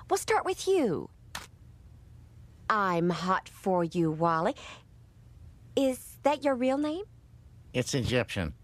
We'll start with you. I'm hot for you, Wally. Is that your real name? It's Egyptian.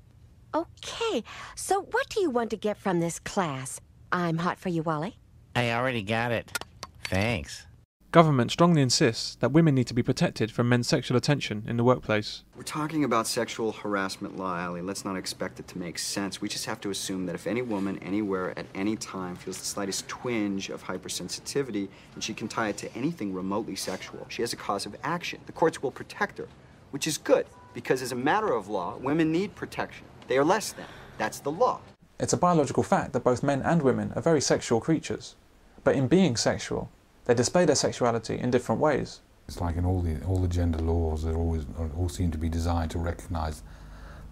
Okay, so what do you want to get from this class? I'm hot for you, Wally. I already got it. Thanks. Government strongly insists that women need to be protected from men's sexual attention in the workplace. We're talking about sexual harassment law, Allie. Let's not expect it to make sense. We just have to assume that if any woman, anywhere, at any time, feels the slightest twinge of hypersensitivity, and she can tie it to anything remotely sexual, she has a cause of action. The courts will protect her, which is good, because as a matter of law, women need protection. They are less than. That's the law. It's a biological fact that both men and women are very sexual creatures. But in being sexual, they display their sexuality in different ways. It's like in all the gender laws, they all seem to be designed to recognize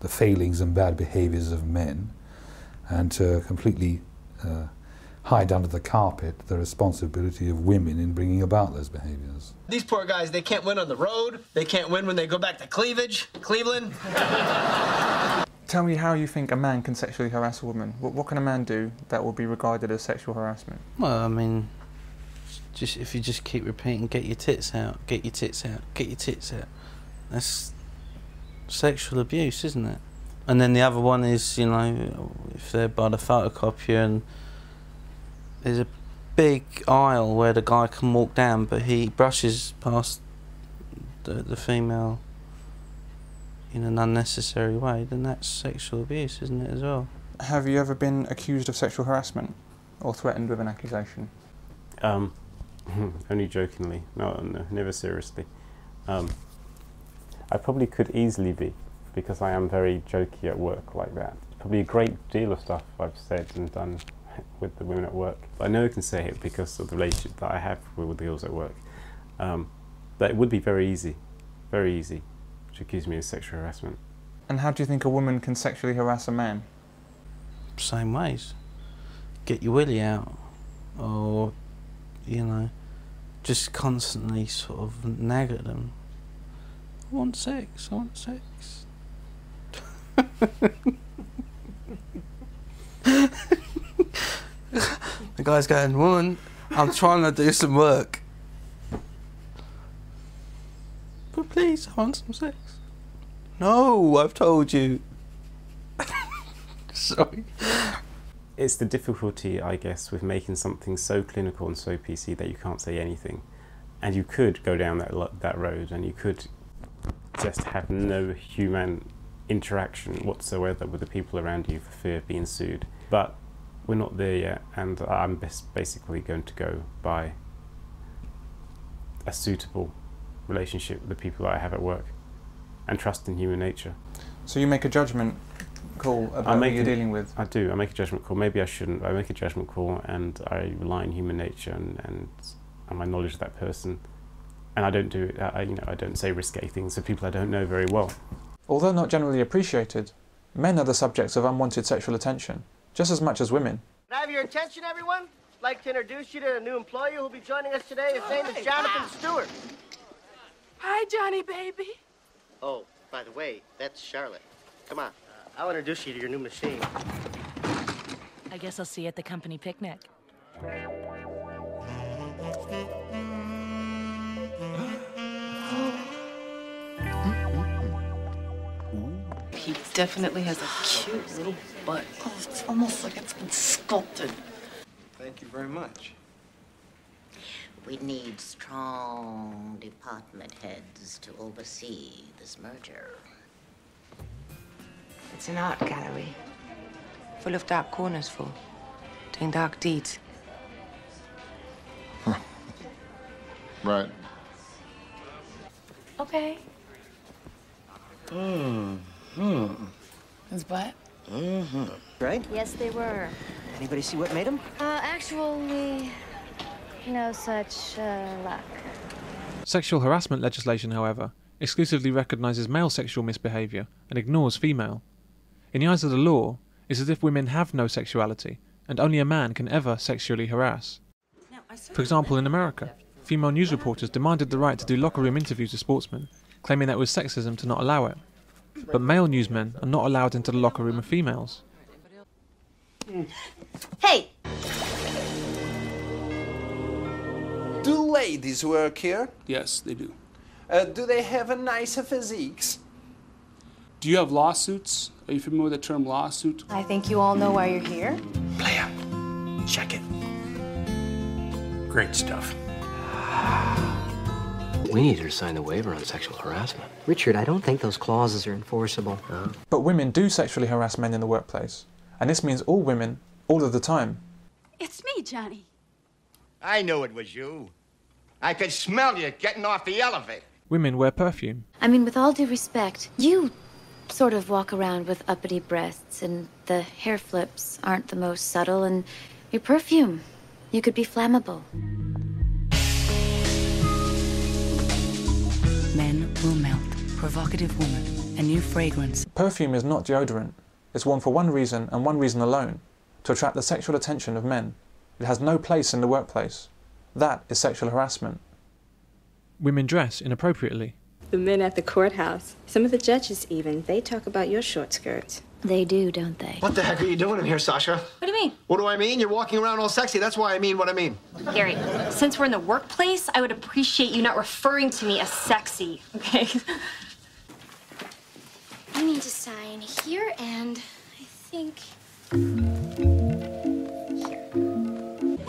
the failings and bad behaviors of men and to completely hide under the carpet the responsibility of women in bringing about those behaviors. These poor guys, they can't win on the road. They can't win when they go back to Cleveland. Tell me how you think a man can sexually harass a woman. What can a man do that will be regarded as sexual harassment? Well, I mean, if you just keep repeating, get your tits out, get your tits out, get your tits out. That's sexual abuse, isn't it? And then the other one is, you know, if they're by the photocopier and there's a big aisle where the guy can walk down, but he brushes past the female in an unnecessary way, then that's sexual abuse, isn't it, as well? Have you ever been accused of sexual harassment or threatened with an accusation? Only jokingly. No, never seriously. I probably could easily be, because I am very jokey at work like that. Probably a great deal of stuff I've said and done with the women at work. But I know I can say it because of the relationship that I have with the girls at work. But it would be very easy to accuse me of sexual harassment. And how do you think a woman can sexually harass a man? Same ways. Get your willy out, or, you know, just constantly sort of nag at them. I want sex, I want sex. The guy's going, woman, I'm trying to do some work. But please, I want some sex. No, I've told you. Sorry. It's the difficulty, I guess, with making something so clinical and so PC that you can't say anything. And you could go down that road and you could just have no human interaction whatsoever with the people around you for fear of being sued. But we're not there yet, and I'm basically going to go by a suitable relationship with the people that I have at work and trust in human nature. So you make a judgment call about who you're dealing with? I do. I make a judgment call. Maybe I shouldn't. I make a judgment call and I rely on human nature and my knowledge of that person. And I don't do it, I don't say risque things to people I don't know very well. Although not generally appreciated, men are the subjects of unwanted sexual attention, just as much as women. Can I have your attention, everyone? I'd like to introduce you to a new employee who'll be joining us today. His name is Jonathan Stewart. Hi, Johnny, baby. Oh, by the way, that's Charlotte. Come on. I'll introduce you to your new machine. I guess I'll see you at the company picnic. He definitely has a cute little butt. Oh, it's almost like it's been sculpted. Thank you very much. We need strong department heads to oversee this merger. It's an art gallery, full of dark corners for doing dark deeds. Huh. Right. Okay. His butt? Right? Yes, they were. Anybody see what made them? Actually, no such luck. Sexual harassment legislation, however, exclusively recognises male sexual misbehaviour and ignores female. In the eyes of the law, it's as if women have no sexuality, and only a man can ever sexually harass. For example, in America, female news reporters demanded the right to do locker room interviews with sportsmen, claiming that it was sexism to not allow it. But male newsmen are not allowed into the locker room of females. Hey! Do ladies work here? Yes, they do. Do they have a nicer physiques? Do you have lawsuits? Are you familiar with the term lawsuit? I think you all know why you're here. Player, check it. Great stuff. We need her to sign the waiver on sexual harassment. Richard, I don't think those clauses are enforceable. But women do sexually harass men in the workplace, and this means all women, all of the time. It's me, Johnny. I knew it was you. I could smell you getting off the elevator. Women wear perfume. I mean, with all due respect, you sort of walk around with uppity breasts, and the hair flips aren't the most subtle, and your perfume, you could be flammable. Men will melt. Provocative woman. A new fragrance. Perfume is not deodorant. It's worn for one reason and one reason alone, to attract the sexual attention of men. It has no place in the workplace. That is sexual harassment. Women dress inappropriately. The men at the courthouse, some of the judges even, they talk about your short skirts. They do, don't they? What the heck are you doing in here, Sasha? What do you mean? What do I mean? You're walking around all sexy. That's why I mean what I mean. Gary, since we're in the workplace, I would appreciate you not referring to me as sexy, okay? You need to sign here, and I think...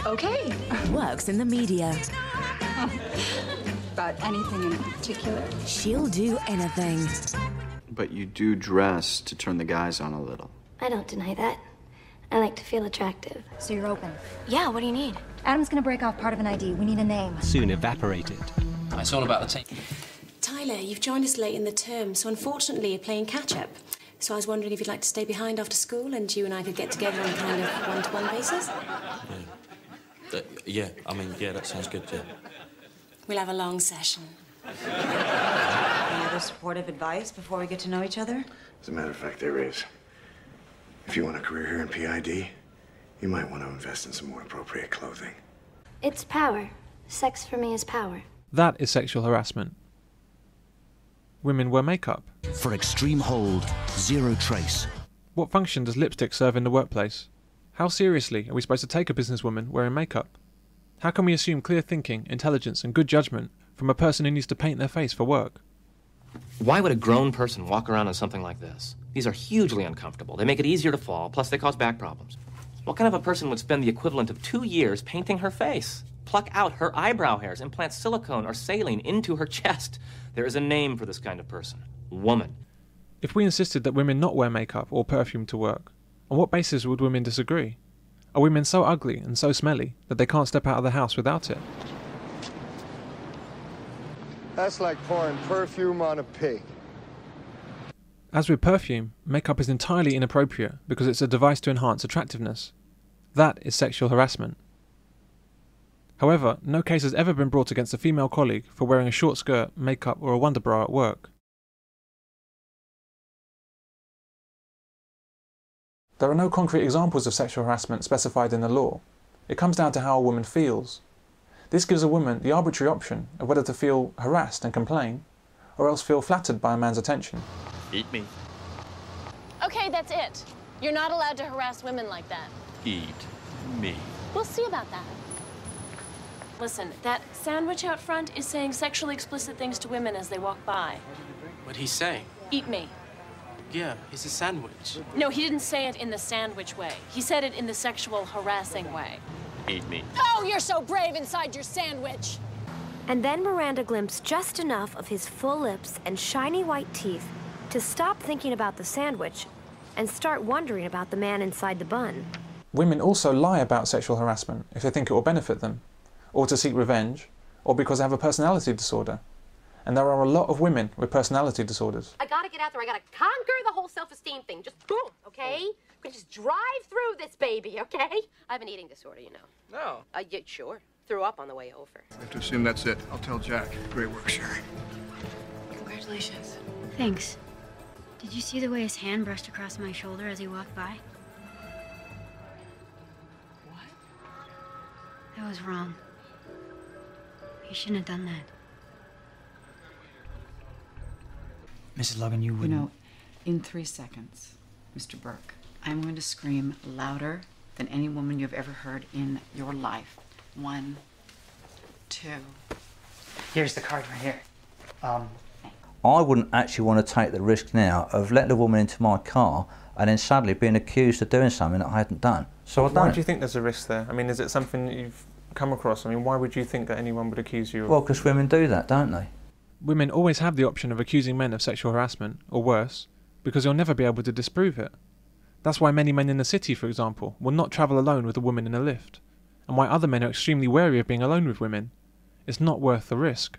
Okay. Works in the media. About anything in particular? She'll do anything. But you do dress to turn the guys on a little. I don't deny that. I like to feel attractive. So you're open? Yeah, what do you need? Adam's gonna break off part of an ID. We need a name. Soon evaporated. It's all about the team. Tyler, you've joined us late in the term, so unfortunately you're playing catch-up. So I was wondering if you'd like to stay behind after school and you and I could get together on kind of one-to-one basis? Yeah, that sounds good, yeah. We'll have a long session. Any other supportive advice before we get to know each other? As a matter of fact, there is. If you want a career here in PID, you might want to invest in some more appropriate clothing. It's power. Sex for me is power. That is sexual harassment. Women wear makeup. For extreme hold, zero trace. What function does lipstick serve in the workplace? How seriously are we supposed to take a businesswoman wearing makeup? How can we assume clear thinking, intelligence and good judgment from a person who needs to paint their face for work? Why would a grown person walk around in something like this? These are hugely uncomfortable. They make it easier to fall, plus they cause back problems. What kind of a person would spend the equivalent of 2 years painting her face? Pluck out her eyebrow hairs, implant silicone or saline into her chest. There is a name for this kind of person. Woman. If we insisted that women not wear makeup or perfume to work, on what basis would women disagree? Are women so ugly and so smelly that they can't step out of the house without it? That's like pouring perfume on a pig. As with perfume, makeup is entirely inappropriate because it's a device to enhance attractiveness. That is sexual harassment. However, no case has ever been brought against a female colleague for wearing a short skirt, makeup or a wonder bra at work. There are no concrete examples of sexual harassment specified in the law. It comes down to how a woman feels. This gives a woman the arbitrary option of whether to feel harassed and complain, or else feel flattered by a man's attention. Eat me. Okay, that's it. You're not allowed to harass women like that. Eat me. We'll see about that. Listen, that sandwich out front is saying sexually explicit things to women as they walk by. What'd he say? Eat me. Yeah, he's a sandwich. No, he didn't say it in the sandwich way. He said it in the sexual harassing way. Eat me. Oh, you're so brave inside your sandwich. And then Miranda glimpsed just enough of his full lips and shiny white teeth to stop thinking about the sandwich and start wondering about the man inside the bun. Women also lie about sexual harassment if they think it will benefit them, or to seek revenge, or because they have a personality disorder. And there are a lot of women with personality disorders. I gotta get out there. I gotta conquer the whole self-esteem thing. Just boom, okay? Could just drive through this baby, okay? I have an eating disorder, you know. No. Yeah, sure. Threw up on the way over. I have to assume that's it. I'll tell Jack. Great work, Sherry. Congratulations. Thanks. Did you see the way his hand brushed across my shoulder as he walked by? What? That was wrong. He shouldn't have done that. Mrs. Logan, you wouldn't... You know, in 3 seconds, Mr. Burke, I'm going to scream louder than any woman you've ever heard in your life. 1, 2... too. Here's the card right here. I wouldn't actually want to take the risk now of letting a woman into my car and then suddenly being accused of doing something that I hadn't done. So I don't. Why do you think there's a risk there? I mean, is it something that you've come across? I mean, why would you think that anyone would accuse you of... Well, because women do that, don't they? Women always have the option of accusing men of sexual harassment, or worse, because they'll never be able to disprove it. That's why many men in the city, for example, will not travel alone with a woman in a lift, and why other men are extremely wary of being alone with women. It's not worth the risk.